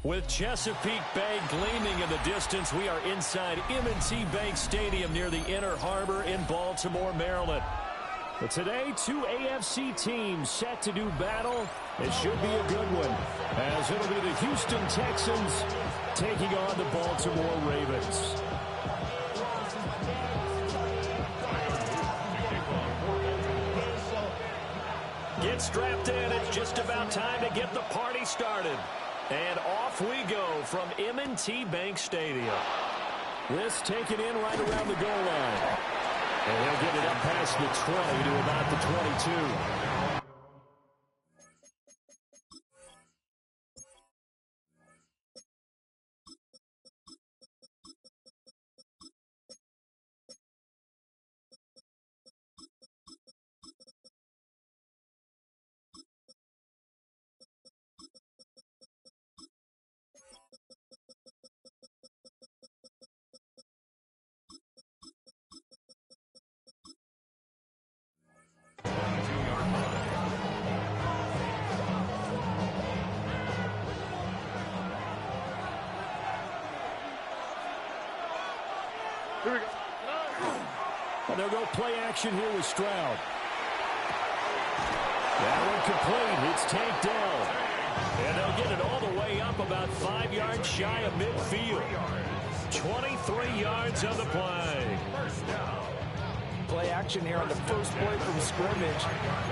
With Chesapeake Bay gleaming in the distance, we are inside M&T Bank Stadium near the Inner Harbor in Baltimore, Maryland. But today, two AFC teams set to do battle. It should be a good one, as it'll be the Houston Texans taking on the Baltimore Ravens. Get strapped in. It's just about time to get the party started. And off we go from M&T Bank Stadium. This taken in right around the goal line. And he'll get it up past the 20 to about the 22. And they'll go play action here with Stroud. That one complete. It's tanked down. And they'll get it all the way up about 5 yards shy of midfield. 23 yards on the play. Play action here on the first play from scrimmage.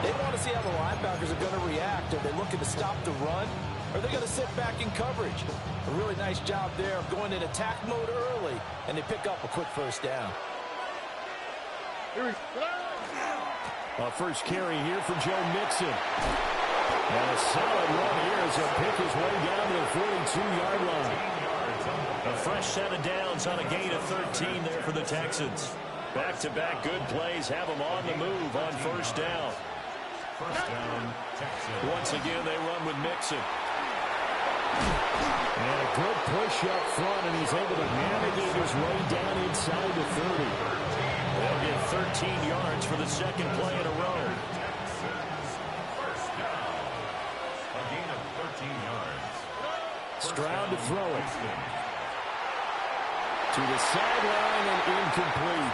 They want to see how the linebackers are going to react. Are they looking to stop the run? Or are they going to sit back in coverage? A really nice job there of going in attack mode early, and they pick up a quick first down. A first carry here for Joe Mixon. And a solid run here as he'll pick his way down to the 42-yard line. A fresh set of downs on a gain of 13 there for the Texans. Back-to-back good plays have them on the move on first down. Once again, they run with Mixon. And a good push up front, and he's able to navigate his way down inside the 30. They'll get 13 yards for the second play in a row. A gain of 13 yards. Stroud to throw it. To the sideline and incomplete.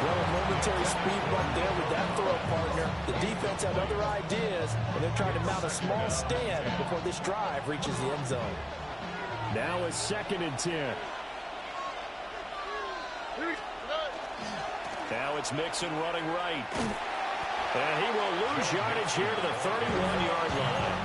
Well, a momentary speed bump there with that throw partner. The defense had other ideas, and they're trying to mount a small stand before this drive reaches the end zone. Now it's 2nd and 10. Now it's Mixon running right. And he will lose yardage here to the 31-yard line.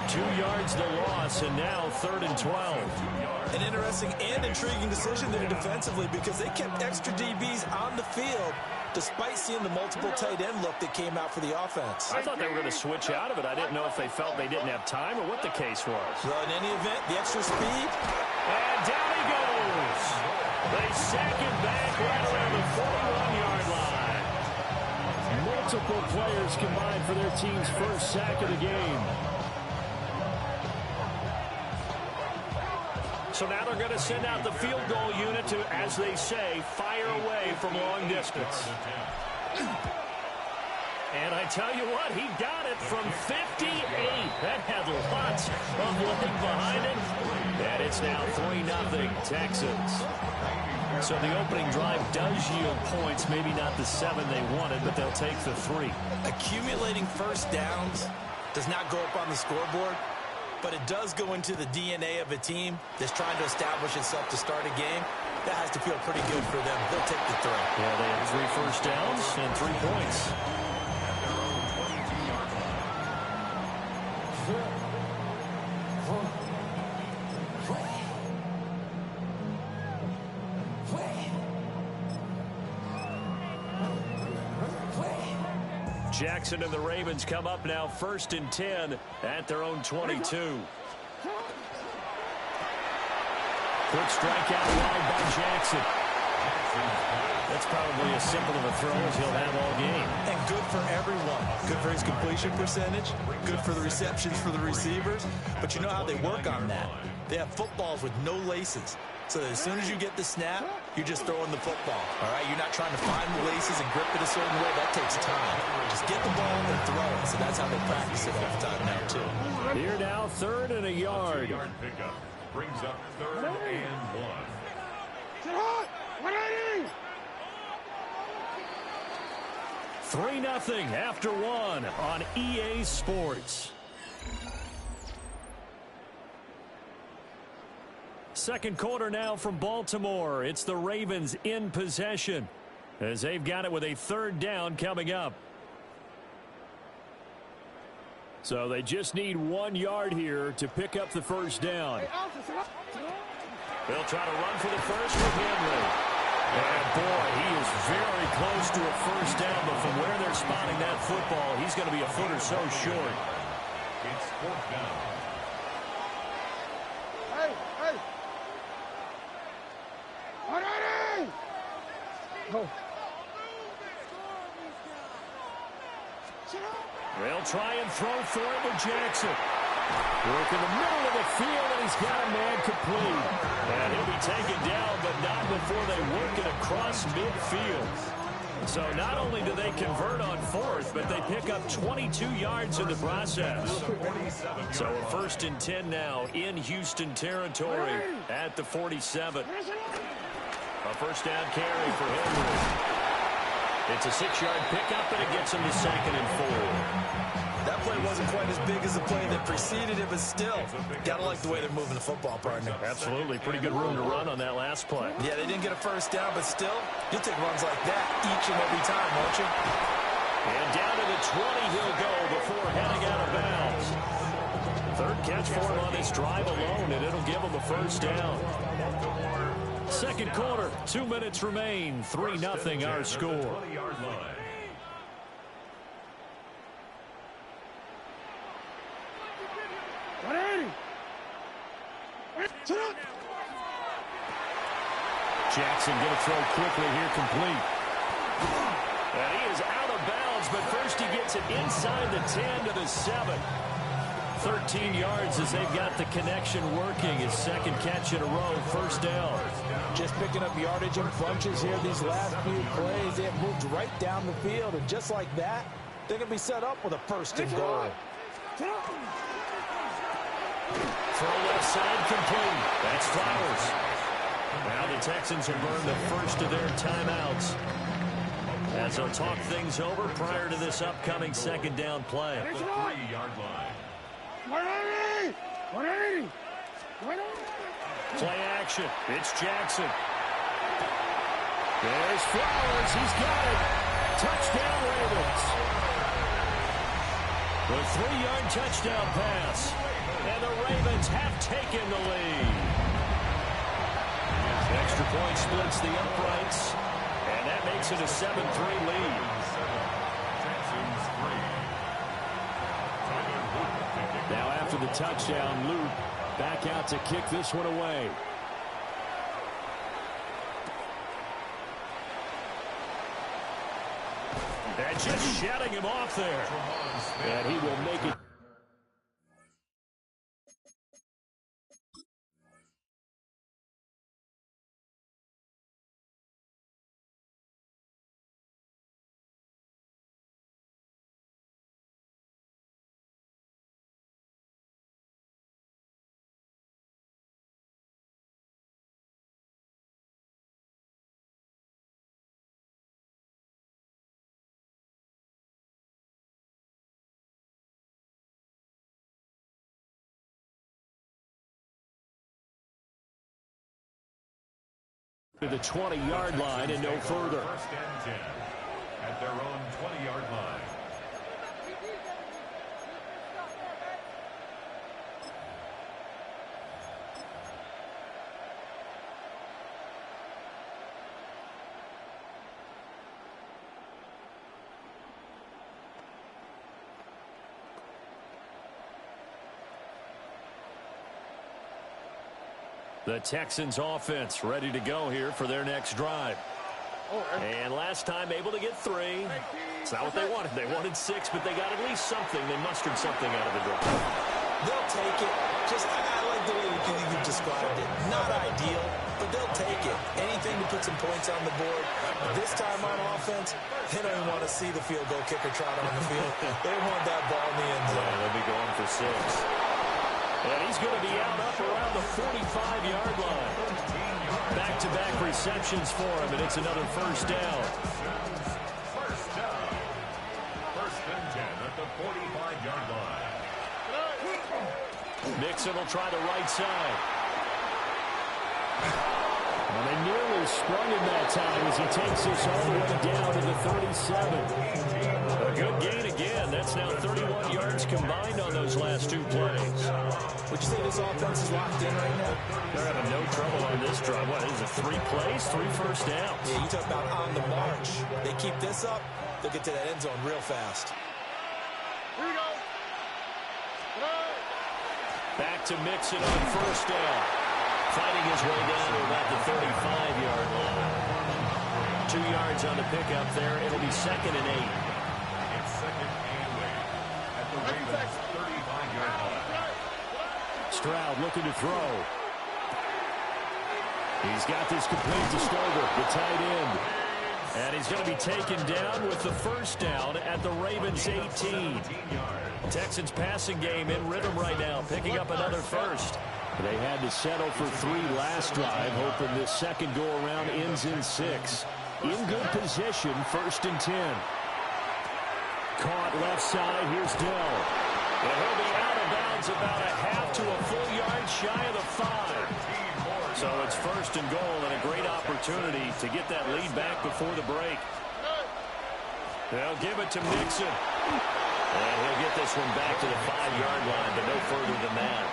2 yards the loss, and now 3rd and 12. An interesting and intriguing decision there defensively because they kept extra DBs on the field despite seeing the multiple tight end look that came out for the offense. I thought they were going to switch out of it. I didn't know if they felt they didn't have time or what the case was. Well, in any event, the extra speed. And down he goes. They sack him back right around the 41-yard line. Multiple players combined for their team's first sack of the game. So now they're going to send out the field goal unit to, as they say, fire away from long distance. And I tell you what, he got it from 58. That had lots of leg behind it. And it's now 3-0 Texans. So the opening drive does yield points, maybe not the 7 they wanted, but they'll take the 3. Accumulating first downs does not go up on the scoreboard, but it does go into the DNA of a team that's trying to establish itself to start a game. That has to feel pretty good for them. They'll take the 3. Yeah, they have 3 first downs and 3 points. Jackson and the Ravens come up now 1st and 10 at their own 22. Quick strike out wide by Jackson. That's probably as simple of a throw as he'll have all game. And good for everyone. Good for his completion percentage. Good for the receptions for the receivers. But you know how they work on that. They have footballs with no laces. so that as soon as you get the snap, you're just throwing the football, all right? You're not trying to find the laces and grip it a certain way. That takes time. Just get the ball and throw it. So that's how they practice it all the time now, too. Here now, 3rd and a yard. Yard pickup brings up 3rd and 1. 3-0 after 1 on EA Sports. Second quarter now from Baltimore. It's the Ravens in possession as they've got it with a 3rd down coming up. So they just need 1 yard here to pick up the 1st down. They'll try to run for the first with Henry. And boy, he is very close to a 1st down, but from where they're spotting that football, he's going to be a foot or so short. It's 4th down. They'll try and throw for it with Jackson. Work in the middle of the field, and he's got a man complete. And he'll be taken down, but not before they work it across midfield. So not only do they convert on 4th, but they pick up 22 yards in the process. So a 1st and 10 now in Houston territory at the 47. A 1st down carry for Henry. It's a 6-yard pickup, and it gets him to 2nd and 4. That play wasn't quite as big as the play that preceded it, but still, gotta like the way they're moving the football, partner. Absolutely. Pretty good room to run on that last play. Yeah, they didn't get a 1st down, but still, you'll take runs like that each and every time, won't you? And down to the 20 he'll go before heading out of bounds. 3rd catch for him on this drive alone, and it'll give him a 1st down. Second quarter, 2 minutes remain. 3-0 our score. 20-yard line. Jackson going to throw quickly here, complete. And he is out of bounds, but first he gets it inside the 10 to the 7. 13 yards as they've got the connection working. His 2nd catch in a row, 1st down. Just picking up yardage in bunches here these last few plays. They have moved right down the field, and just like that, they're going to be set up with a 1st and goal. Throw left side, complete. That's Flowers. Now the Texans will burn the first of their timeouts as they'll talk things over prior to this upcoming 2nd down play. At the 3-yard line. 180! Play action. It's Jackson. There's Flowers. He's got it. Touchdown, Ravens. The 3-yard touchdown pass. And the Ravens have taken the lead. Extra point splits the uprights. And that makes it a 7-3 lead. Now after the touchdown, Luke back out to kick this one away. And just shutting him off there. And he will make it. To the 20-yard line and no further. 1st and 10 at their own 20-yard line. The Texans offense ready to go here for their next drive. And last time able to get 3. It's not what they wanted. They wanted 6, but they got at least something. They mustered something out of the drive. They'll take it. Just, I like the way you described it. Not ideal, but put some points on the board. But this time on offense, they don't even want to see the field goal kicker trot on the field. They want that ball in the end zone. Yeah, they'll be going for 6. And he's going to be out up around the 45-yard line. Back-to-back receptions for him, and it's another first down. First down. First and 10 at the 45-yard line. Mixon will try the right side. And they nearly sprung him that time as he takes us all the way down to the 37. A good gain again. That's now 31 yards combined on those last 2 plays. Would you say this offense is locked in right now? They're having no trouble on this drive. What is it, 3 plays, 3 first downs? Yeah, you talk about on the march. They keep this up, they'll get to that end zone real fast. Here we go. Back to Mixon on first down. Fighting his way down to about the 35-yard line. 2 yards on the pickup there. It'll be 2nd and 8. It's 2nd and 8 at the Ravens' 35-yard line. Stroud looking to throw. He's got this complete to Stover, the tight end. And he's going to be taken down with the first down at the Ravens' 18. Texans passing game in rhythm right now, picking up another first. They had to settle for 3 last drive, hoping this second go-around ends in 6. In good position, 1st and 10. Caught left side, here's Dell. And he'll be out of bounds about a half to a full yard shy of the 5. So it's 1st and goal and a great opportunity to get that lead back before the break. They'll give it to Mixon. And he'll get this one back to the 5-yard line, but no further than that.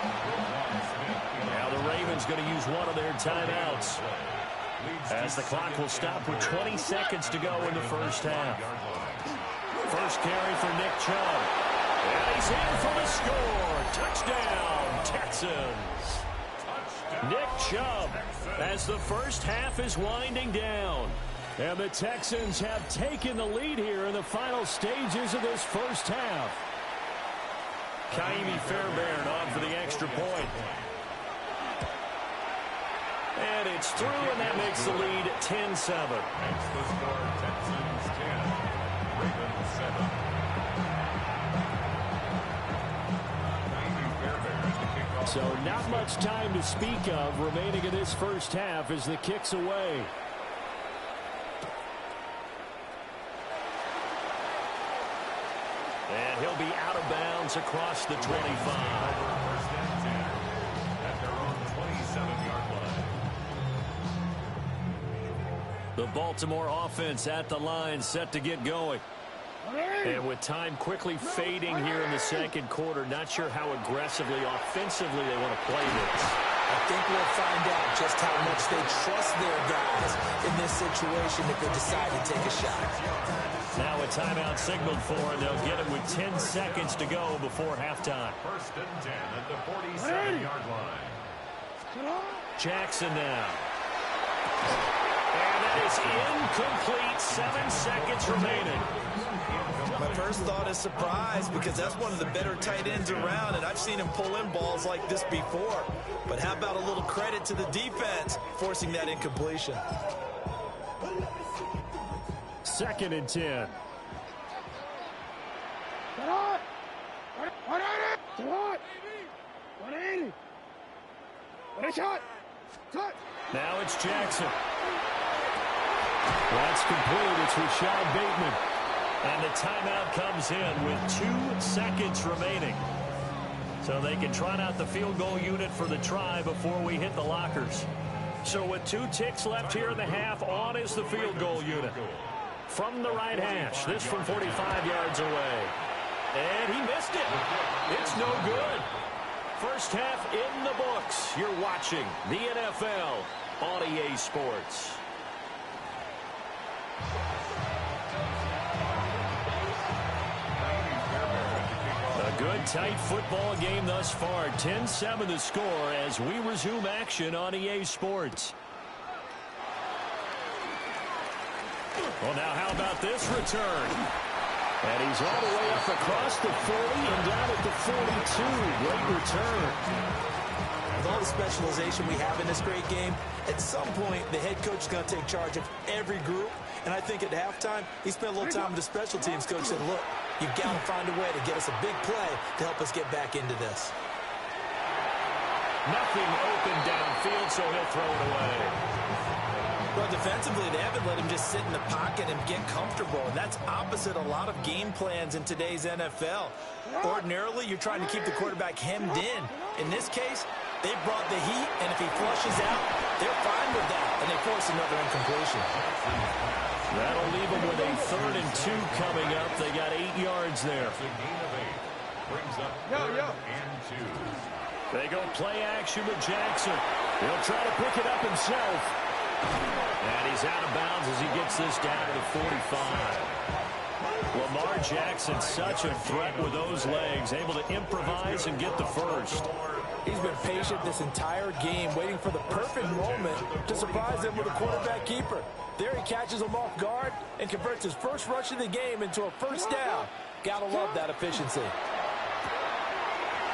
Now the Ravens going to use one of their timeouts, as the clock will stop with 20 seconds to go in the first half. First carry for Nick Chubb. And he's in for the score. Touchdown, Texans. Nick Chubb, as the first half is winding down. And the Texans have taken the lead here in the final stages of this first half. Kaimi Fairbairn on for the extra point. And it's through, and that makes the lead 10-7. Makes the score Texans 10, Ravens 7. So not much time to speak of remaining in this first half as the kick's away. And he'll be out of bounds across the 25. First and 10 at their own 27-yard line. The Baltimore offense at the line, set to get going. And with time quickly fading here in the second quarter, not sure how aggressively, offensively they want to play this. I think we'll find out just how much they trust their guys in this situation if they decide to take a shot. Now a timeout signaled for, and they'll get it with 10 seconds to go before halftime. First and 10 at the 47-yard line. Jackson now. And that is incomplete. 7 seconds remaining. My first thought is surprise, because that's one of the better tight ends around, and I've seen him pull in balls like this before. But how about a little credit to the defense forcing that incompletion? 2nd and 10. Now it's Jackson. That's complete. It's Rashad Bateman. And the timeout comes in with 2 seconds remaining. So they can trot out the field goal unit for the try before we hit the lockers. So with 2 ticks left here in the half, on is the field goal unit. From the right hash, this from 45 yards away. And he missed it. It's no good. First half in the books. You're watching the NFL on EA Sports. A good, tight football game thus far. 10-7 the score as we resume action on EA Sports. Well, now how about this return? And he's all the way up across the 40 and down at the 42. Great return. With all the specialization we have in this great game, at some point, the head coach is going to take charge of every group. And I think at halftime, he spent a little time with the special teams coach and said, look, you've got to find a way to get us a big play to help us get back into this. Nothing open downfield, so he'll throw it away. Well, defensively, they haven't let him just sit in the pocket and get comfortable. And that's opposite a lot of game plans in today's NFL. Ordinarily, you're trying to keep the quarterback hemmed in. In this case, they brought the heat, and if he flushes out, they're fine with that, and they force another incompletion. That'll leave them with a 3rd and 2 coming up. They got 8 yards there. Brings up 3rd and 2. They go play action with Jackson. He'll try to pick it up himself. And he's out of bounds as he gets this down to the 45. Lamar Jackson, such a threat with those legs, able to improvise and get the first. He's been patient this entire game, waiting for the perfect moment to surprise them with a quarterback keeper. There he catches him off guard and converts his first rush of the game into a first down. Gotta love that efficiency.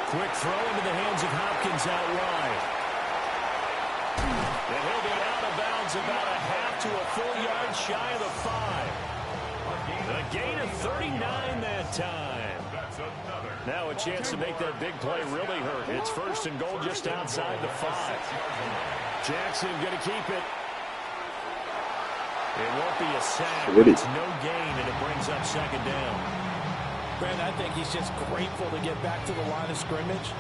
Quick throw into the hands of Hopkins out wide. And he'll be out of bounds about a half to a full yard shy of the 5. A gain of 39 that time. Now a chance to make that big play really hurt. It's 1st and goal just outside the 5. Jackson going to keep it. It won't be a sack, but it's no gain, and it brings up 2nd down. Brand, I think he's just grateful to get back to the line of scrimmage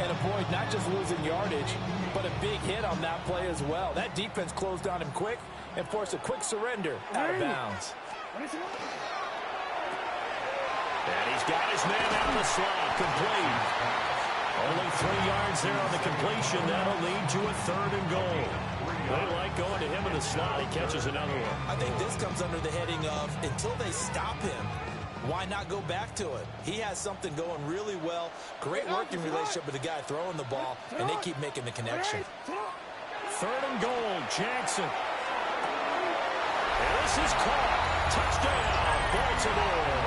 and avoid not just losing yardage, but a big hit on that play as well. That defense closed on him quick and forced a quick surrender out of bounds. And he's got his man out of the slot, complete. Only 3 yards there on the completion. That'll lead to a 3rd and goal. They like going to him in the slot. He catches another one. I think this comes under the heading of, until they stop him, why not go back to it? He has something going really well. Great working relationship with the guy throwing the ball, and they keep making the connection. 3rd and goal, Jackson. And this is caught. Touchdown, Baltimore.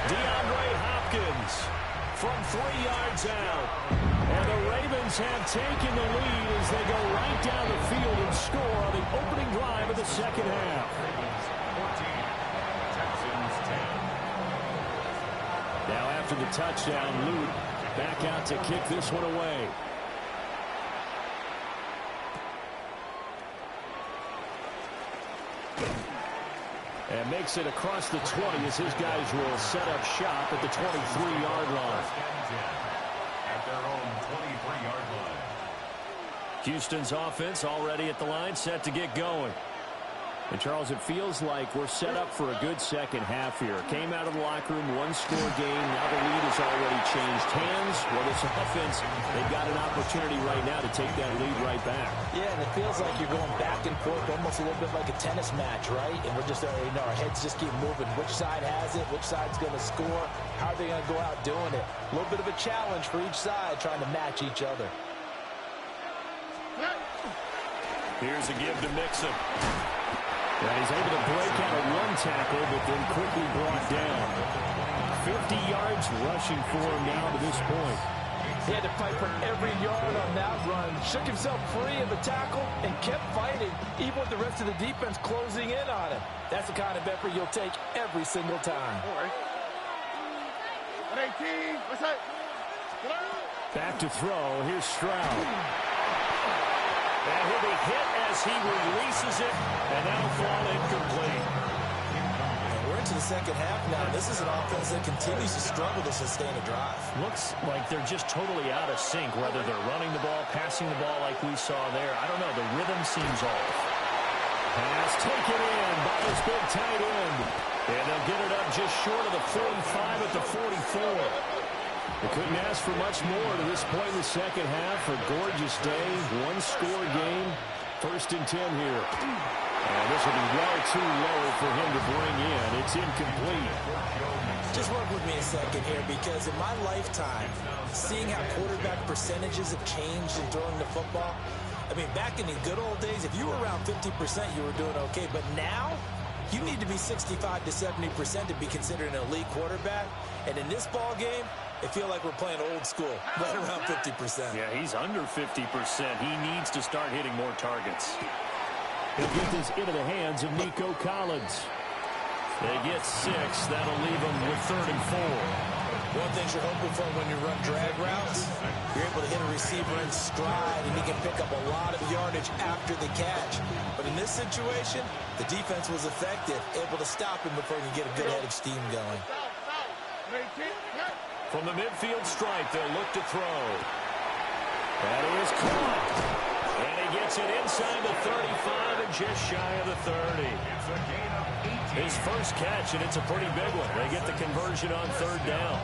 DeAndre Hopkins from 3 yards out. And the Ravens have taken the lead as they go right down the field and score on the opening drive of the 2nd half. Now after the touchdown, Luke back out to kick this one away. And makes it across the 20 as his guys will set up shop at the 23-yard line. At their own 23-yard line. Houston's offense already at the line, set to get going. And, Charles, it feels like we're set up for a good second half here. Came out of the locker room, 1-score game. Now the lead has already changed hands. Well, this offense, they've got an opportunity right now to take that lead right back. Yeah, and it feels like you're going back and forth, almost a little bit like a tennis match, right? And we're just, our heads just keep moving. Which side has it? Which side's going to score? How are they going to go out doing it? A little bit of a challenge for each side, trying to match each other. Here's a give to Mixon. And he's able to break out of one tackle, but then quickly brought down. 50 yards rushing for him now to this point. He had to fight for every yard on that run. Shook himself free of the tackle and kept fighting, even with the rest of the defense closing in on him. That's the kind of effort you'll take every single time. Back to throw. Here's Stroud. And he'll be hit as he releases it, and that'll fall incomplete. And we're into the second half now. This is an offense that continues to struggle to sustain a drive. Looks like they're just totally out of sync, whether they're running the ball, passing the ball like we saw there. I don't know. The rhythm seems off. Pass taken in by this big tight end. And they'll get it up just short of the 45 at the 44. They couldn't ask for much more to this point in the second half. A gorgeous day, 1-score game, 1st and 10 here. And this will be well too low for him to bring in. It's incomplete. Just work with me a second here, because in my lifetime, seeing how quarterback percentages have changed in throwing the football, I mean, back in the good old days, if you were around 50%, you were doing okay. But now, You need to be 65 to 70% to be considered an elite quarterback. And in this ball game, I feel like we're playing old school, right around 50%. Yeah, he's under 50%. He needs to start hitting more targets. He'll get this into the hands of Nico Collins. They get 6. That'll leave them with 3rd and 4. One thing you're hoping for when you run drag routes, you're able to hit a receiver in stride, and he can pick up a lot of yardage after the catch. But in this situation, the defense was effective, able to stop him before he could get a good head of steam going. From the midfield stripe, they'll look to throw. That is caught. And he gets it inside the 35 and just shy of the 30. His first catch, and it's a pretty big one. They get the conversion on 3rd down.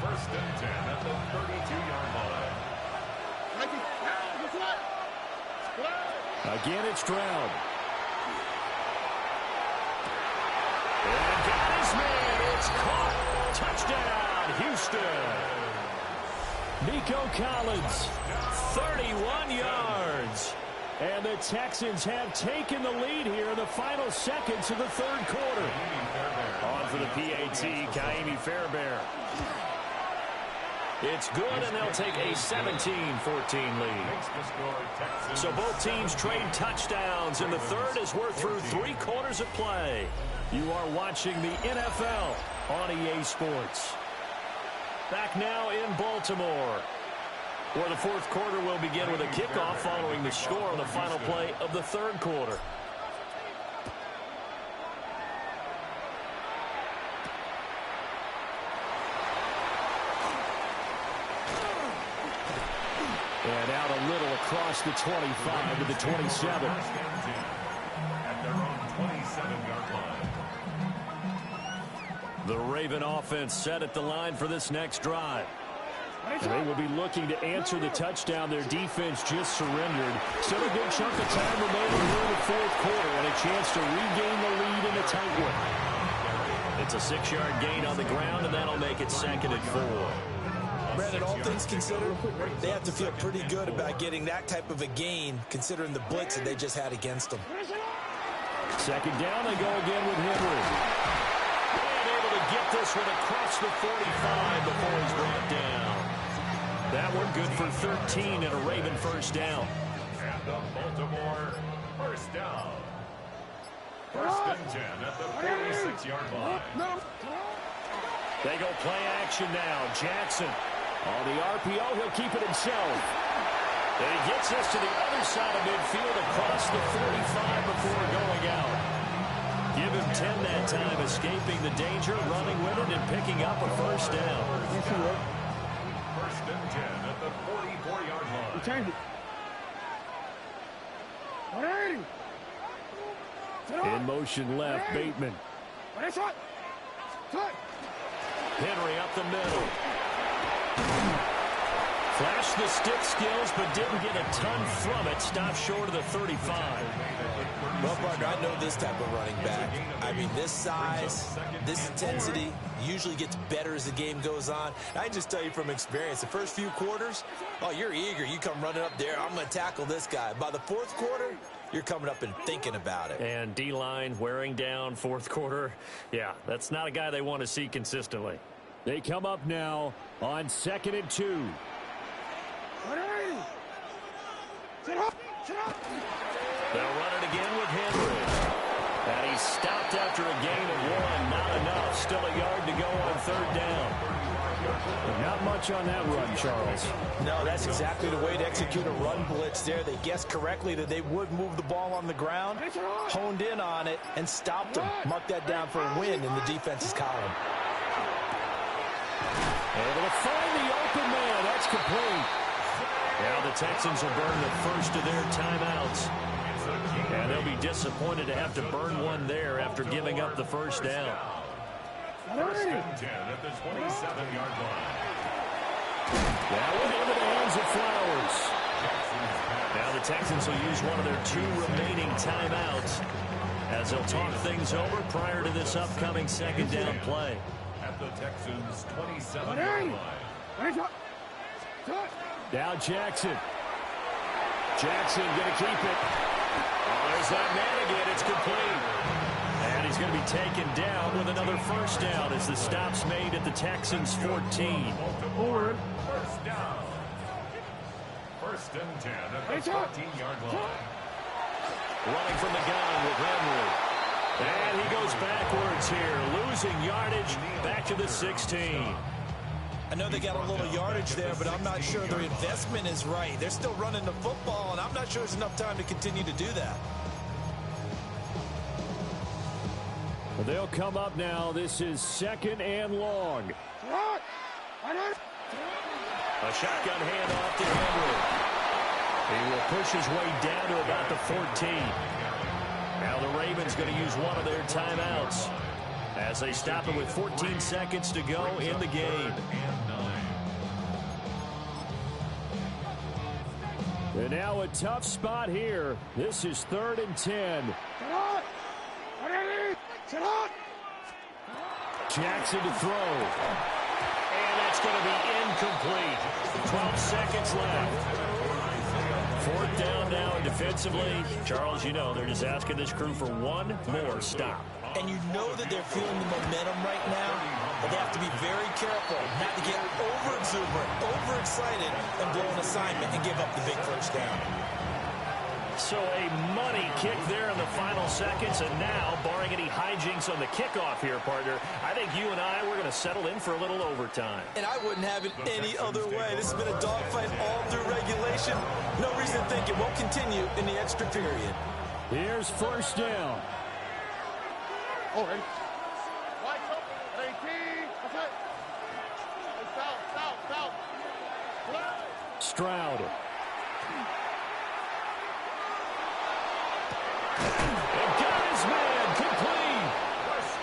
1st and 10 at the 32-yard line. Again, it's Stroud. And got his man. It's caught. Touchdown, Houston. Nico Collins, 31 yards. And the Texans have taken the lead here in the final seconds of the 3rd quarter. On for the PAT, Kaimi Fairbairn. It's good, and they'll take a 17-14 lead. So both teams trade touchdowns, and the 3rd as we're through 3 quarters of play. You are watching the NFL on EA Sports. Back now in Baltimore, where the 4th quarter will begin with a kickoff following the score on the final play of the 3rd quarter. And out a little across the 25 to the 27. At their own 27-yard line. The Raven offense set at the line for this next drive. And they will be looking to answer the touchdown their defense just surrendered. Still a good chunk of time remaining here in the 4th quarter and a chance to regain the lead in a tight one. It's a 6-yard gain on the ground, and that'll make it 2nd and 4. Brandon, all things considered, they have to feel pretty good about getting that type of a gain, considering the blitz that they just had against them. 2nd down, they go again with Henry. And able to get this one across the 45 before he's brought down. That one good for 13 and a Raven 1st down. And the Baltimore 1st down. 1st and 10 at the 46-yard line. They go play action now. Jackson on the RPO. He'll keep it himself. And he gets this to the other side of midfield across the 45 before going out. Give him 10 that time, escaping the danger, running with it, and picking up a 1st down. 1st and 10 at the 44-yard line. Change it. In motion left, Bateman. Henry up the middle. Flashed the stick skills, but didn't get a ton from it. Stopped short of the 35. Well, partner, I know this type of running back. I mean, this size, this intensity usually gets better as the game goes on. I can just tell you from experience, the first few quarters, oh, you're eager. You come running up there. I'm going to tackle this guy. By the 4th quarter, you're coming up and thinking about it. And D-line wearing down 4th quarter. Yeah, that's not a guy they want to see consistently. They come up now on 2nd and 2. They'll run it again with Henry. And he's stopped after a gain of 1. Not enough. Still a yard to go on 3rd down. Not much on that run, Charles. No, that's exactly the way to execute a run blitz there. They guessed correctly that they would move the ball on the ground, honed in on it, and stopped them. Mark that down for a win in the defense's column. Able to find the open man. That's complete. Now the Texans will burn the first of their timeouts. And they'll be disappointed to have to burn one there after giving up the 1st down. 1st and 10 at the 27-yard line. That one into the hands of Flowers. Now the Texans will use one of their 2 remaining timeouts as they'll talk things over prior to this upcoming 2nd down play. At the Texans' 27-yard line. Now Jackson. Jackson going to keep it. Oh, there's that man again. It's complete. And he's going to be taken down with another first down as the stop's made at the Texans' 14. Baltimore, first down. First and 10 at the 14-yard line. Running from the gun with Henry. And he goes backwards here, losing yardage back to the 16. I know they got a little yardage there, but I'm not sure their investment is right. They're still running the football, and I'm not sure there's enough time to continue to do that. Well, they'll come up now. This is 2nd and long. A shotgun handoff to Henry. He will push his way down to about the 14. Now the Ravens going to use one of their timeouts as they stop it with 14 seconds to go in the game. And now a tough spot here. This is 3rd and 10. Jackson to throw. And that's going to be incomplete. 12 seconds left. 4th down now, and defensively, Charles, you know, they're just asking this crew for one more stop. And you know that they're feeling the momentum right now, but they have to be very careful not to get over-exuberant, overexcited, and blow an assignment and give up the big first down. So a money kick there in the final seconds, and now, barring any hijinks on the kickoff here, partner, I think you and I, we're going to settle in for a little overtime. And I wouldn't have it any other way. This has been a dogfight all through regulation. No reason to think it won't continue in the extra period. Here's first down. Oh, ready? White up, 18, okay. South. Stroud.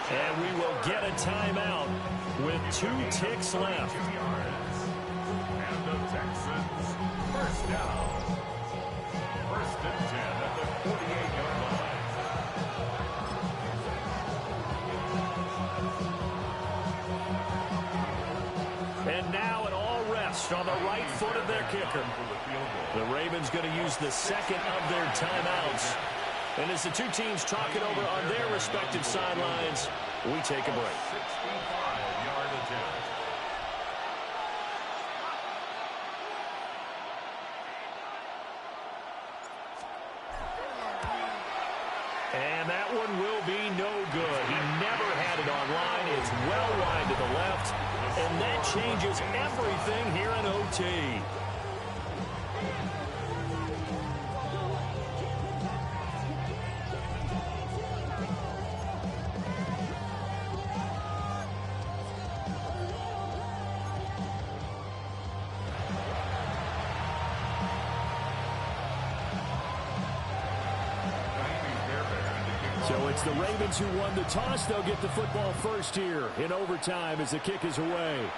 And we will get a timeout with 2 ticks left. And the Texans, first down. First and 10 at the 48-yard line. And now an all rest on the right foot of their kicker. The Ravens going to use the second of their timeouts. And as the two teams talk it over on their respective sidelines, we take a break. 65-yard attempt. And that one will be no good. He never had it on line. It's well wide to the left. And that changes everything here in OT. So it's the Ravens who won the toss. They'll get the football first here in overtime as the kick is away.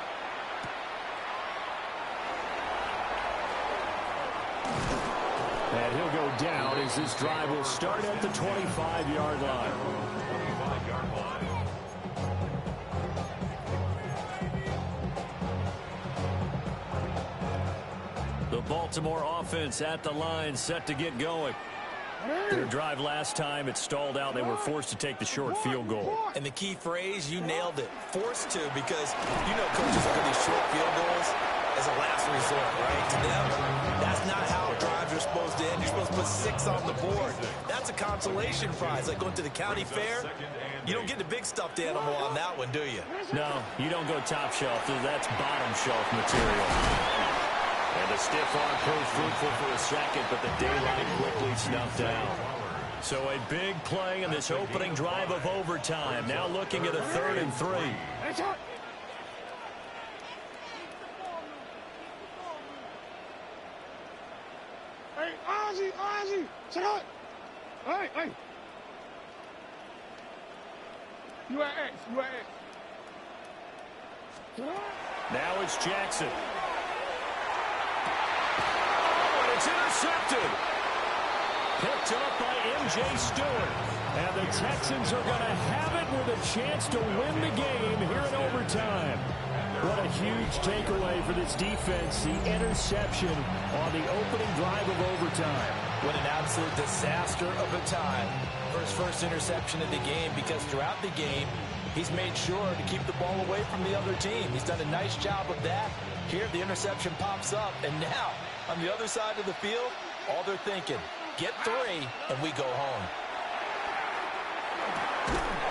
And he'll go down as this drive will start at the 25-yard line. The Baltimore offense at the line, set to get going. Their drive last time, it stalled out. They were forced to take the short field goal. And the key phrase, you nailed it. Forced to, because you know coaches look at these short field goals as a last resort, right? To them, that's not how drives are supposed to end. You're supposed to put 6 on the board. That's a consolation prize. Like going to the county fair, you don't get the big stuffed animal on that one, do you? No, you don't go top shelf. That's bottom shelf material. And the stiff arm proved fruitful for a second, but the daylight quickly snuffed out. So a big play in this opening drive of overtime. Now looking at a 3rd and 3. Hey, Ozzy, sit up. Hey. You at X. Now it's Jackson. It's intercepted. Picked up by M.J. Stewart. And the Texans are going to have it with a chance to win the game here in overtime. What a huge takeaway for this defense, the interception on the opening drive of overtime. What an absolute disaster of a time for his first interception of the game, because throughout the game, he's made sure to keep the ball away from the other team. He's done a nice job of that. Here, the interception pops up, and now, on the other side of the field, all they're thinking, get 3, and we go home.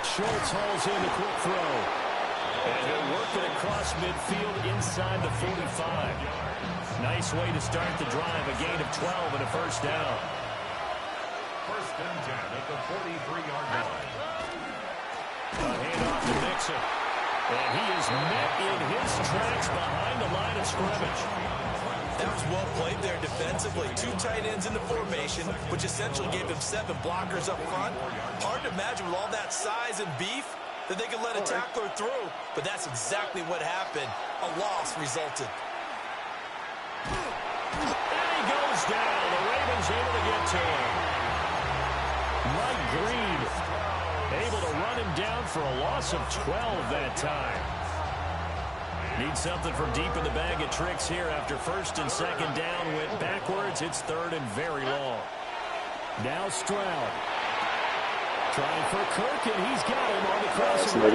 Schultz hauls in the quick throw. And he'll work it across midfield inside the 45. Nice way to start the drive, a gain of 12 and a first down. First and 10 at the 43-yard line. A handoff to Mixon. And he is met in his tracks behind the line of scrimmage. That was well played there defensively. 2 tight ends in the formation, which essentially gave him 7 blockers up front. Hard to imagine with all that size and beef that they could let a tackler through, but that's exactly what happened. A loss resulted. And he goes down. The Ravens able to get to him. Mike Green able to run him down for a loss of 12 that time. Need something from deep in the bag of tricks here after first and second down went backwards. It's third and very long. Now Stroud. Trying for Kirk, and he's got him on the crossing. And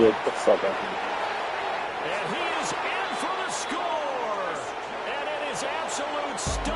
he is in for the score. And it is absolute